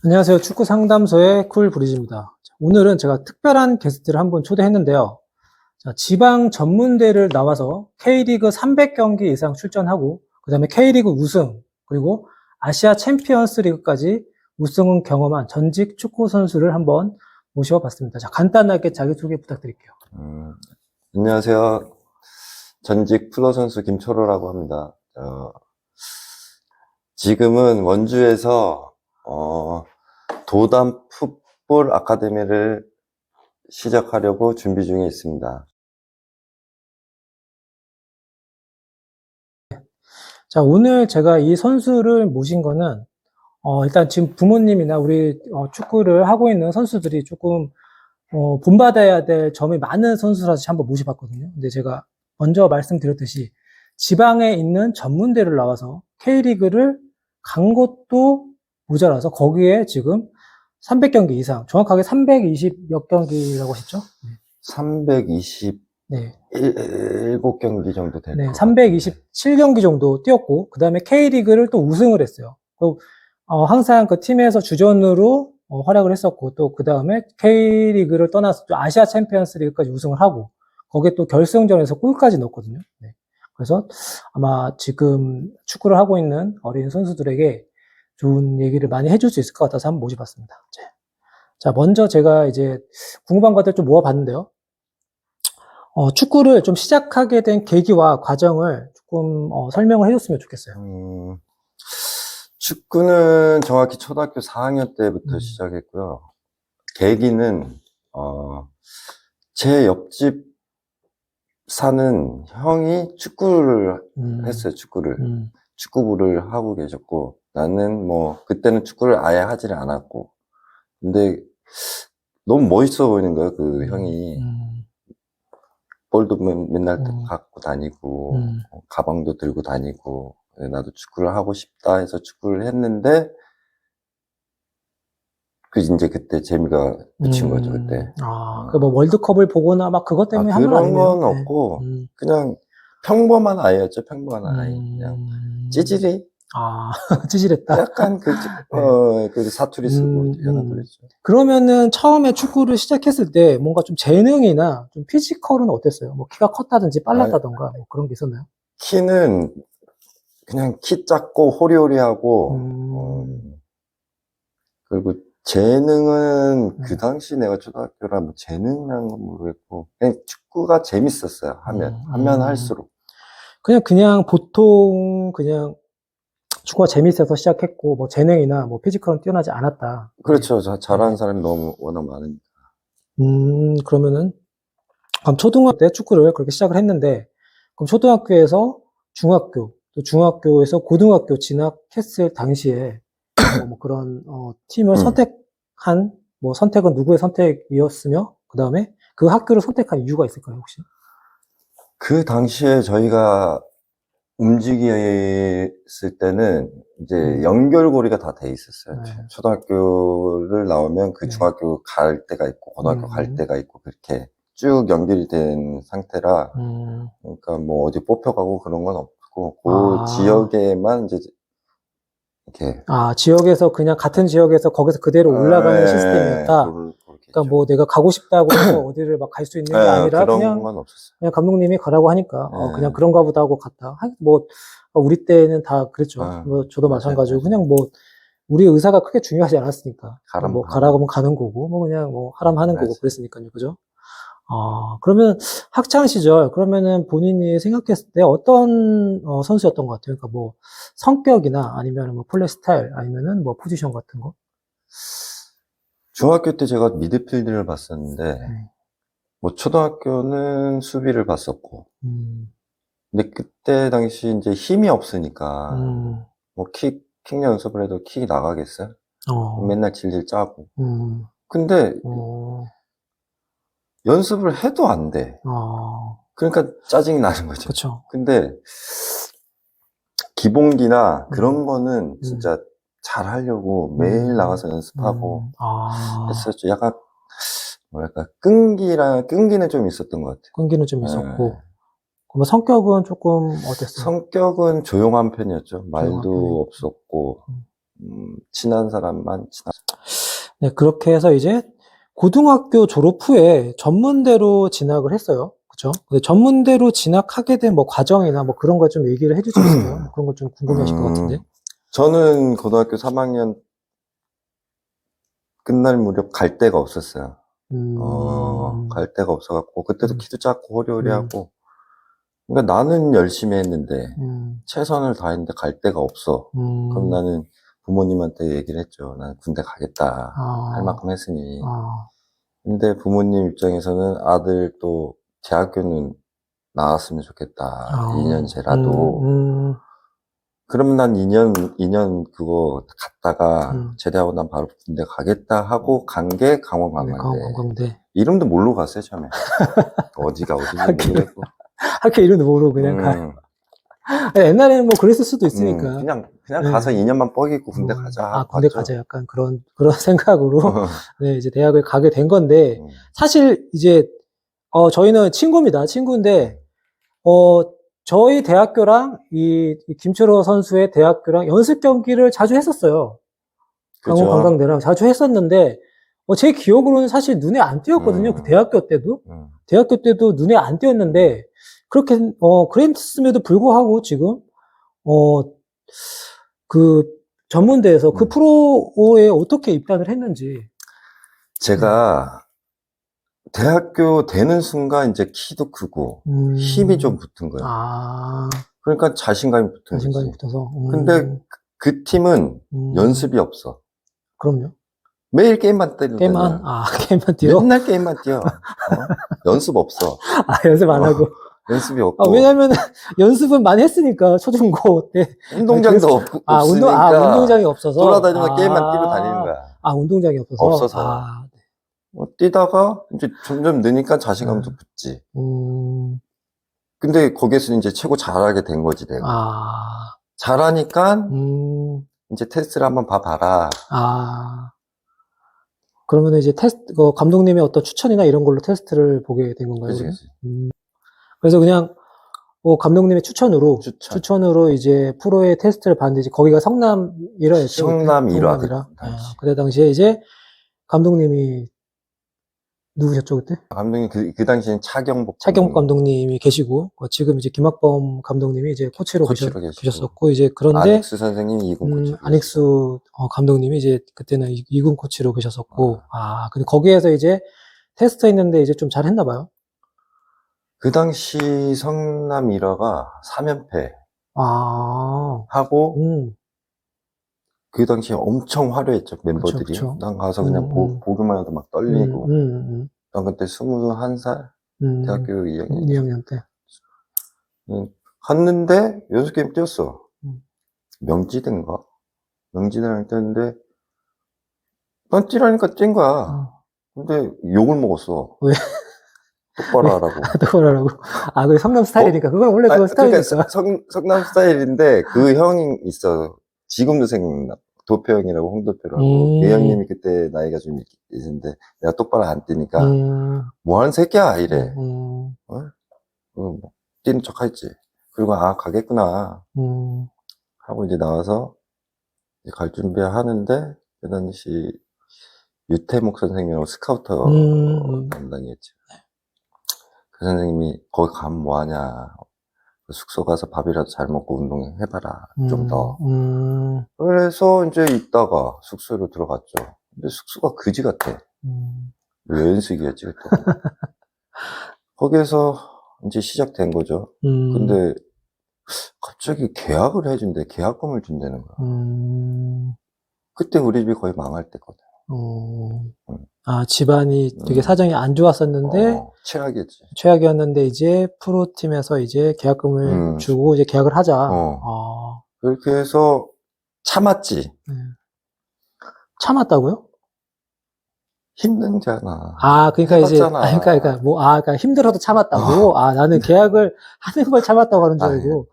안녕하세요. 축구 상담소의 쿨브리즈입니다. 오늘은 제가 특별한 게스트를 한분 초대했는데요. 지방 전문대를 나와서 K리그 300경기 이상 출전하고, 그 다음에 K리그 우승, 그리고 아시아 챔피언스 리그까지 우승을 경험한 전직 축구 선수를 한번 모셔봤습니다. 자, 간단하게 자기소개 부탁드릴게요. 안녕하세요. 전직 프로 선수 김초로라고 합니다. 지금은 원주에서 도담 풋볼 아카데미를 시작하려고 준비 중에 있습니다. 자, 오늘 제가 이 선수를 모신 거는 일단 지금 부모님이나 우리 축구를 하고 있는 선수들이 조금 본받아야 될 점이 많은 선수라서 한번 모셔봤거든요. 근데 제가 먼저 말씀드렸듯이 지방에 있는 전문대를 나와서 K리그를 간 것도 모자라서 거기에 지금 300경기 이상, 정확하게 320 몇 경기라고 하셨죠? 327경기 네. 정도 될 네, 것 같아요. 327경기 정도 뛰었고, 그 다음에 K리그를 또 우승을 했어요. 항상 그 팀에서 주전으로 활약을 했었고, 또 그 다음에 K리그를 떠나서 또 아시아 챔피언스 리그까지 우승을 하고, 거기에 또 결승전에서 골까지 넣었거든요. 네. 그래서 아마 지금 축구를 하고 있는 어린 선수들에게 좋은 얘기를 많이 해줄 수 있을 것 같아서 한번 모셔봤습니다. 자, 먼저 제가 이제 궁금한 것들 좀 모아봤는데요. 축구를 좀 시작하게 된 계기와 과정을 조금 설명을 해줬으면 좋겠어요. 축구는 정확히 초등학교 4학년 때부터 시작했고요. 계기는 제 옆집 사는 형이 축구를 했어요. 축구부를 하고 계셨고, 나는 그때는 축구를 아예 하지를 않았고, 근데 너무 멋있어 보이는 거예요. 그 형이 볼도 맨날 갖고 다니고 가방도 들고 다니고, 나도 축구를 하고 싶다 해서 축구를 했는데, 이제 그때 재미가 붙인 거죠. 그때. 뭐 월드컵을 보거나 막 그것 때문에 한 건 그런 아니네요. 건 없고 그냥 평범한 아이였죠. 평범한 아이. 그냥 찌질이. 찌질했다. 약간 그 사투리 쓰고 약간 그랬죠. 그러면은 처음에 축구를 시작했을 때 뭔가 좀 재능이나 좀 피지컬은 어땠어요? 뭐 키가 컸다든지 빨랐다던가 뭐 그런 게 있었나요? 키는 그냥 키 작고 호리호리하고 그리고 재능은 그 당시 내가 초등학교라 뭐 재능이라는 건 모르겠고 그냥 축구가 재밌었어요. 하면 할수록. 그냥 보통 그냥 축구가 재밌어서 시작했고 뭐 재능이나 뭐 피지컬은 뛰어나지 않았다. 그렇죠. 잘하는 사람이 너무 워낙 많으니까. 그러면은 그럼 초등학교 때 축구를 그렇게 시작을 했는데 그럼 초등학교에서 중학교 또 중학교에서 고등학교 진학했을 당시에 뭐 그런 팀을 선택한 뭐 선택은 누구의 선택이었으며 그 다음에 그 학교를 선택한 이유가 있을까요 혹시? 그 당시에 저희가 움직였을 때는 이제 연결고리가 다 돼 있었어요. 네. 초등학교를 나오면 그 네. 중학교 갈 때가 있고 고등학교 갈 때가 있고 그렇게 쭉 연결이 된 상태라 그러니까 뭐 어디 뽑혀가고 그런 건 없고 그 지역에만 이제 이렇게 지역에서 그냥 같은 지역에서 거기서 그대로 올라가는 시스템이었다. 그러니까 뭐 내가 가고 싶다고 해서 어디를 막 갈 수 있는 게 아니라 그런 건 없었어요. 그냥 감독님이 가라고 하니까 그냥 그런가 보다 하고 갔다. 뭐 우리 때는 다 그랬죠. 뭐 저도 마찬가지고 그냥 뭐 우리 의사가 크게 중요하지 않았으니까 뭐 가라고 하면 가는 거고 뭐 그냥 뭐 하라면 하는 거고 그랬으니까요. 그죠? 그러면 학창 시절 그러면은 본인이 생각했을 때 어떤 선수였던 것 같아요? 그러니까 뭐 성격이나 아니면 뭐 플레이 스타일 아니면은 뭐 포지션 같은 거? 중학교 때 제가 미드필드를 봤었는데 뭐 초등학교는 수비를 봤었고 근데 그때 당시 이제 힘이 없으니까 뭐 킥 연습을 해도 킥이 나가겠어요? 맨날 질질 짜고 근데 연습을 해도 안 돼. 그러니까 짜증이 나는 거죠. 그쵸. 근데 기본기나 그런 거는 진짜 잘 하려고 매일 나가서 연습하고 했었죠. 약간 뭐랄까 끈기는 좀 있었던 것 같아요. 끈기는 좀 있었고. 그럼 성격은 조금 어땠어요? 성격은 조용한 편이었죠. 말도 없었고 친한 사람만 네, 그렇게 해서 이제 고등학교 졸업 후에 전문대로 진학을 했어요. 그죠? 근데 전문대로 진학하게 된 뭐 과정이나 뭐 그런 거 좀 얘기를 해줄 수 있어요? 뭐 그런 거 좀 궁금해하실 것 같은데. 저는 고등학교 3학년 끝날 무렵 갈 데가 없었어요. 갈 데가 없어갖고, 그때도 키도 작고 호리호리하고, 그러니까 나는 열심히 했는데, 최선을 다했는데 갈 데가 없어. 그럼 나는 부모님한테 얘기를 했죠. 나는 군대 가겠다. 할 만큼 했으니. 근데 부모님 입장에서는 아들 또 대학교는 나왔으면 좋겠다. 2년제라도. 그러면 난 2년 그거 갔다가 제대하고 난 바로 군대 가겠다 하고 간 게 강원관광대. 이름도 모르고 갔어요, 처음에. 어디가 어딘지 모르겠고. 학교 이름도 모르고 그냥 옛날에는 뭐 그랬을 수도 있으니까. 그냥 가서 2년만 뻐기고 군대 가자. 군대 가자. 약간 그런 생각으로, 네, 이제 대학을 가게 된 건데, 사실 이제, 저희는 친구인데, 저희 대학교랑 이 김철호 선수의 대학교랑 연습 경기를 자주 했었어요. 강원 관광대랑 자주 했었는데, 제 기억으로는 사실 눈에 안 띄었거든요. 그 대학교 때도. 대학교 때도 눈에 안 띄었는데, 그렇게, 그랬음에도 불구하고 지금, 그 전문대에서 그 프로에 어떻게 입단을 했는지. 제가 대학교 되는 순간 이제 키도 크고 힘이 좀 붙은 거예요. 그러니까 자신감이 붙은 거지. 자신감이 붙어서. 근데 그 팀은 연습이 없어. 그럼요. 매일 게임만 때리는 게임만 뛰어? 맨날 게임만 뛰어. 연습 없어. 연습 안 하고. 연습이 없고. 왜냐면 연습은 많이 했으니까 초중고 때. 운동장도 없으니까. 운동장이 없어서. 돌아다니면서 게임만 뛰고 다니는 거야. 운동장이 없어서. 없어서. 뛰다가 이제 점점 느니까 자신감도 붙지. 근데 거기에서 이제 최고 잘하게 된 거지, 내가. 잘하니까 이제 테스트를 한번 봐봐라. 그러면 이제 감독님의 어떤 추천이나 이런 걸로 테스트를 보게 된 건가요? 그치. 그래서 그냥 감독님의 추천으로 이제 프로의 테스트를 봤는데 이제 거기가 성남 1화였죠. 성남 1화. 그때 당시에 이제 감독님이 누구셨죠, 그때? 감독님, 그 당시엔 차경복 감독님이 계시고, 지금 이제 김학범 감독님이 이제 코치로 계셨었고, 이제 그런데, 안익수 선생님이 2군 코치. 안익수 감독님이 이제 그때는 2군 코치로 계셨었고, 근데 거기에서 이제 테스트 했는데 이제 좀 잘 했나 봐요. 그 당시 성남 1화가 3연패. 하고, 그 당시에 엄청 화려했죠, 멤버들이. 그쵸. 난 가서 그냥 보기만 해도 막 떨리고. 난 그때 21살? 대학교 2학년 때. 갔는데, 연습 게임 뛰었어. 명지대인가? 명지대랑 뛰었는데, 난 뛰라니까 뛴 거야. 근데 욕을 먹었어. 왜? 똑바로 하라고. 똑바로 하라고. 그게 성남 스타일이니까. 그건 원래 그거 스타일이니까. 그러니까 성남 스타일인데, 그 형이 있어. 지금도 생각나. 도표 형이라고, 홍도표라고. 그 형님이 그때 나이가 좀 있는데, 내가 똑바로 안 뛰니까, 뭐 하는 새끼야? 이래. 뛰는 척 했지. 그리고, 가겠구나. 하고 이제 나와서, 이제 갈 준비 하는데, 그 당시, 유태목 선생님이라고 스카우터 담당이었죠. 그 선생님이, 거기 가면 뭐 하냐. 숙소 가서 밥이라도 잘 먹고 운동해봐라. 좀 더. 그래서 이제 있다가 숙소로 들어갔죠. 근데 숙소가 그지 같아. 연숙이었지, 그때. 거기에서 이제 시작된 거죠. 근데 갑자기 계약을 해준대. 계약금을 준다는 거야. 그때 우리 집이 거의 망할 때거든. 집안이 되게 사정이 안 좋았었는데, 최악이었는데, 이제 프로팀에서 이제 계약금을 주고 이제 계약을 하자. 그렇게 해서 참았지. 참았다고요? 힘들잖아. 그러니까 이제, 그러니까 힘들어도 참았다고? 나는 계약을 하는 걸 참았다고 하는 줄 알고,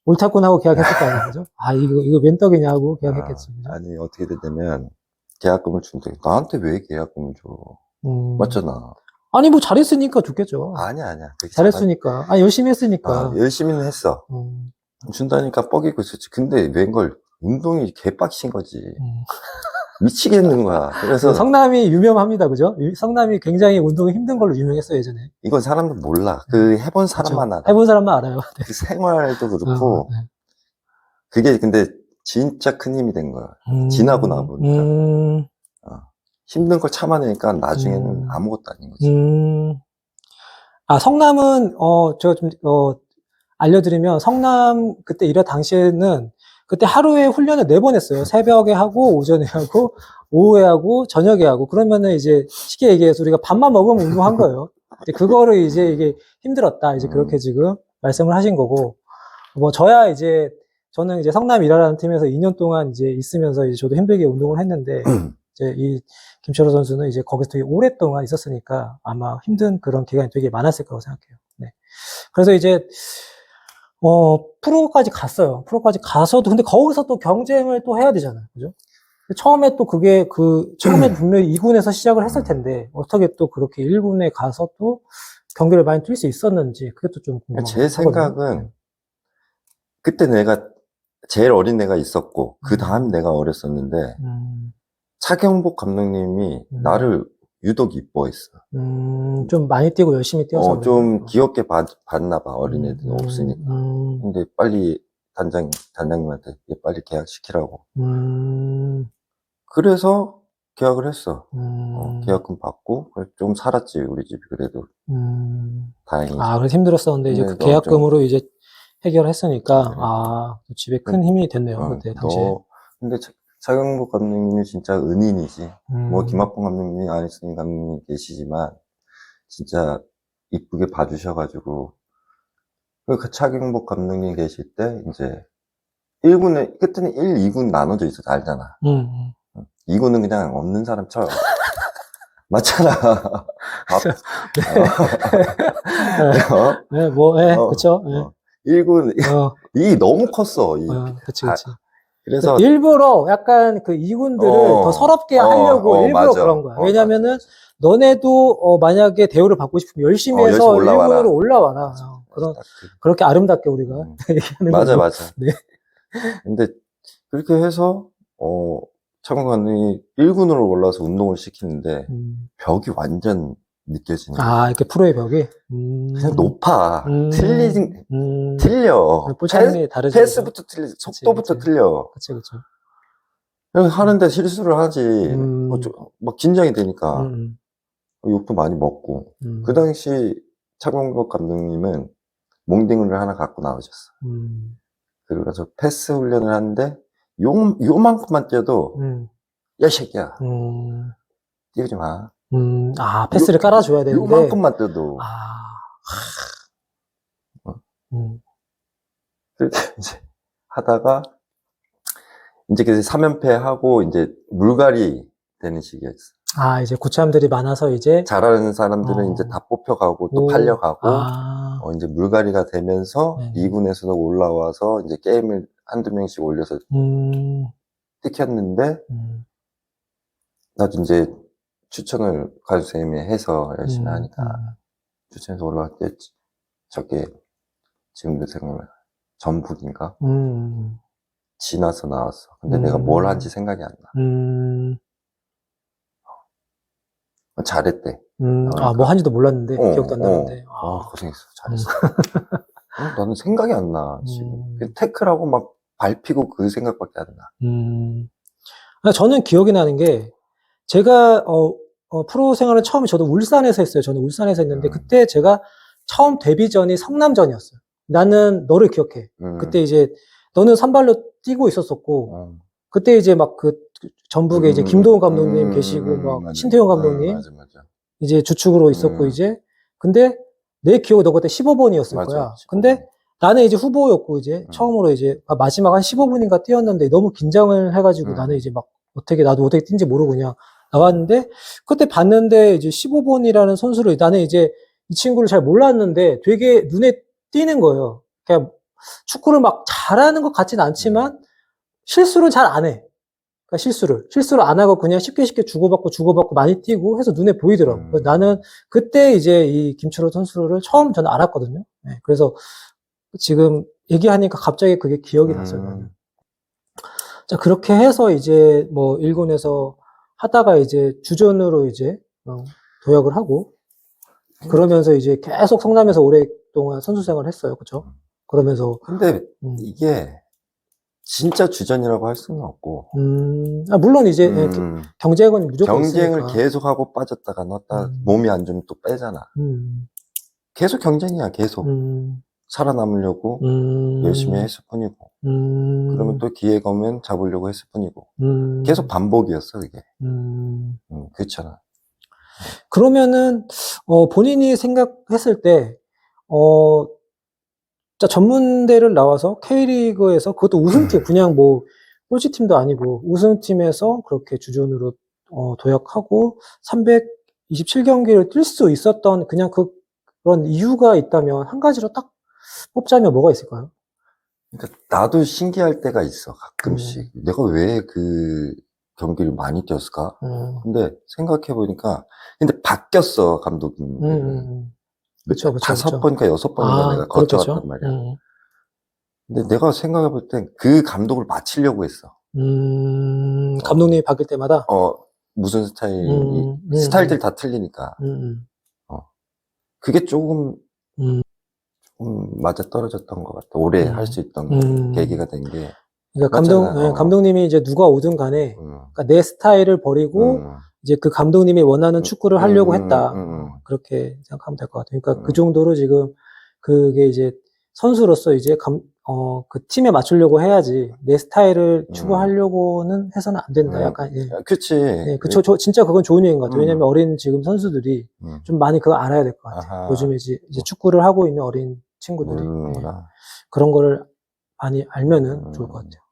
옳다군 하고 계약했을 거 아니에요, 그죠? 이거 웬 떡이냐고 계약했겠지. 그죠? 아니, 어떻게 되냐면, 계약금을 준대. 나한테 왜 계약금을 줘? 맞잖아. 아니, 뭐 잘했으니까 줬겠죠. 아니야. 잘했으니까. 열심히 했으니까. 열심히는 했어. 준다니까 뻐기고 있었지. 근데 웬걸 운동이 개빡신 거지. 미치겠는 거야. 그래서 성남이 유명합니다. 그죠? 성남이 굉장히 운동이 힘든 걸로 유명했어요, 예전에. 이건 사람들 몰라. 그 해본 사람만 그렇죠. 알아. 해본 사람만 알아요. 그 생활도 그렇고 네. 그게 근데 진짜 큰 힘이 된 거야. 지나고 나 보니까. 힘든 걸 참아내니까 나중에는 아무것도 아닌 거지. 성남은, 제가 좀, 알려드리면, 성남 그때 일할 당시에는, 그때 하루에 훈련을 4번 했어요. 새벽에 하고, 오전에 하고, 오후에 하고, 저녁에 하고. 그러면은 이제, 쉽게 얘기해서 우리가 밥만 먹으면 운동한 거예요. 근데 그거를 이제 이게 힘들었다. 이제 그렇게 지금 말씀을 하신 거고. 뭐, 저는 이제 성남 일하라는 팀에서 2년 동안 이제 있으면서 이제 저도 힘들게 운동을 했는데, 이제 이 김철호 선수는 이제 거기서 되게 오랫동안 있었으니까 아마 힘든 그런 기간이 되게 많았을 거라고 생각해요. 네. 그래서 이제, 프로까지 갔어요. 프로까지 가서도, 근데 거기서 또 경쟁을 또 해야 되잖아요. 그죠? 처음에 또 처음에 분명히 2군에서 시작을 했을 텐데, 어떻게 또 그렇게 1군에 가서 또 경기를 많이 뛸 수 있었는지, 그게 또 좀 궁금하거든요. 제 생각은, 그때 내가 제일 어린 애가 있었고, 그 다음 내가 어렸었는데, 차경복 감독님이 나를 유독 이뻐했어. 좀 많이 뛰고 열심히 뛰어서. 좀 귀엽게 봤나 봐, 어린애들은 없으니까. 근데 빨리 단장님한테 빨리 계약시키라고. 그래서 계약을 했어. 계약금 받고, 좀 살았지, 우리 집이 그래도. 다행이지. 그래서 힘들었었는데, 이제 그 계약금으로 이제 해결했으니까, 집에 큰 힘이 됐네요, 그때 당시에. 근데 차경복 감독님이 진짜 은인이지. 뭐, 김학봉 감독님이, 안희승 감독님 계시지만, 진짜 이쁘게 봐주셔가지고, 그 차경복 감독님 계실 때, 이제, 1군에, 그때는 1, 2군 나눠져 있어서 알잖아. 2군은 그냥 없는 사람 쳐. 맞잖아. 그쵸. 1군, 이게 너무 컸어. 그치. 그래서 일부러 약간 그 2군들을 더 서럽게 하려고 일부러 맞아. 그런 거야. 왜냐면은 너네도 만약에 대우를 받고 싶으면 열심히 해서 열심히 올라와라. 1군으로 올라와라. 그렇게 아름답게 우리가 얘기하는 맞아. 네. 근데 그렇게 해서 차경 감독이 1군으로 올라서 운동을 시키는데 벽이 완전 느껴지는 거야. 이렇게 프로의 벽이? 그냥 높아. 틀려. 볼차림이 다르죠. 패스부터 틀려. 속도부터 틀려. 그치. 하는데 실수를 하지. 막 긴장이 되니까. 욕도 많이 먹고. 그 당시 차경복 감독님은 몽딩을 하나 갖고 나오셨어. 그래서 패스 훈련을 하는데 요만큼만 뛰어도 야, 이 새끼야. 뛰지 마. 패스를 깔아줘야 되는데. 요만큼만 뛰어도. 그렇게 이제 하다가, 이제 그래서 3연패 하고, 이제 물갈이 되는 시기였어. 이제 고참들이 많아서 이제. 잘하는 사람들은 이제 다 뽑혀가고, 또 팔려가고, 이제 물갈이가 되면서, 2군에서도 올라와서, 이제 게임을 한두 명씩 올려서, 찍혔는데, 나도 이제 추천을 가수쌤이 해서 열심히 하니까, 추천해서 올라왔겠지. 저게, 지금도 생각나. 전북인가? 지나서 나왔어. 근데 내가 뭘 한지 생각이 안 나. 잘했대. 뭐 한지도 몰랐는데, 기억도 안 나는데. 고생했어. 잘했어. 나는 생각이 안 나, 지금. 태클하고 막 밟히고 그 생각밖에 안 나. 저는 기억이 나는 게, 제가, 프로 생활을 처음에 저도 울산에서 했어요. 저는 울산에서 했는데, 그때 제가 처음 데뷔전이 성남전이었어요. 나는 너를 기억해. 그때 이제, 너는 선발로 뛰고 있었었고, 그때 이제 막 전북에 이제 김도훈 감독님 계시고, 막 신태용 감독님, 이제 주축으로 있었고, 이제, 근데 내 기억에 너 그때 15번이었을 거야. 근데 나는 이제 후보였고, 이제 처음으로 이제 마지막 한 15분인가 뛰었는데 너무 긴장을 해가지고 나는 이제 막 나도 어떻게 뛴지 모르고 그냥 나갔는데, 그때 봤는데 이제 15번이라는 선수를 나는 이제 이 친구를 잘 몰랐는데 되게 눈에 띄는 거예요. 그냥 축구를 막 잘하는 것 같진 않지만 실수를 잘 안 해. 그러니까 실수를 안 하고 그냥 쉽게 주고받고 많이 뛰고 해서 눈에 보이더라고. 그래서 나는 그때 이제 이 김철호 선수를 처음 저는 알았거든요. 네, 그래서 지금 얘기하니까 갑자기 그게 기억이 났어요. 자, 그렇게 해서 이제 뭐 1군에서 하다가 이제 주전으로 이제 도약을 하고 그러면서 이제 계속 성남에서 오랫동안 선수 생활을 했어요. 그쵸? 그러면서 근데 이게 진짜 주전이라고 할 수는 없고 물론 이제 경쟁은 무조건 경쟁을 있으니까. 계속하고 빠졌다가 넣었다 몸이 안 좋으면 또 빼잖아. 계속 경쟁이야. 계속 살아남으려고 열심히 했을 뿐이고 그러면 또 기회가 오면 잡으려고 했을 뿐이고 계속 반복이었어 그게. 그렇잖아. 그러면은 본인이 생각했을 때 자, 전문대를 나와서 K리그에서 그것도 우승팀 그냥 뭐 꼴찌팀도 아니고 우승팀에서 그렇게 주전으로 도약하고 327경기를 뛸 수 있었던 그냥 그런 이유가 있다면 한 가지로 딱 뽑자면 뭐가 있을까요? 그러니까 나도 신기할 때가 있어 가끔씩. 내가 왜 그 경기를 많이 뛰었을까? 근데 생각해보니까 근데 바뀌었어 감독님. 그쵸, 5번인가 6번인가 내가 그렇겠죠. 거쳐갔단 말이야. 근데 내가 생각해볼 땐 그 감독을 맞추려고 했어. 감독님이 바뀔 때마다? 무슨 스타일들 다 틀리니까. 그게 조금 맞아 떨어졌던 것 같아. 오래 할 수 있던 계기가 된 게. 그러니까 감독님이 이제 누가 오든 간에 그러니까 내 스타일을 버리고 이제 그 감독님이 원하는 축구를 하려고 했다. 그렇게 생각하면 될 것 같아요. 그러니까 그 정도로 지금 그게 이제 선수로서 이제 그 팀에 맞추려고 해야지 내 스타일을 추구하려고는 해서는 안 된다. 약간, 예. 그치. 예, 진짜 그건 좋은 얘기인 것 같아요. 왜냐면 어린 지금 선수들이 좀 많이 그거 알아야 될 것 같아요. 요즘에 이제 축구를 하고 있는 어린 친구들이. 예. 그런 거를 많이 알면은 좋을 것 같아요.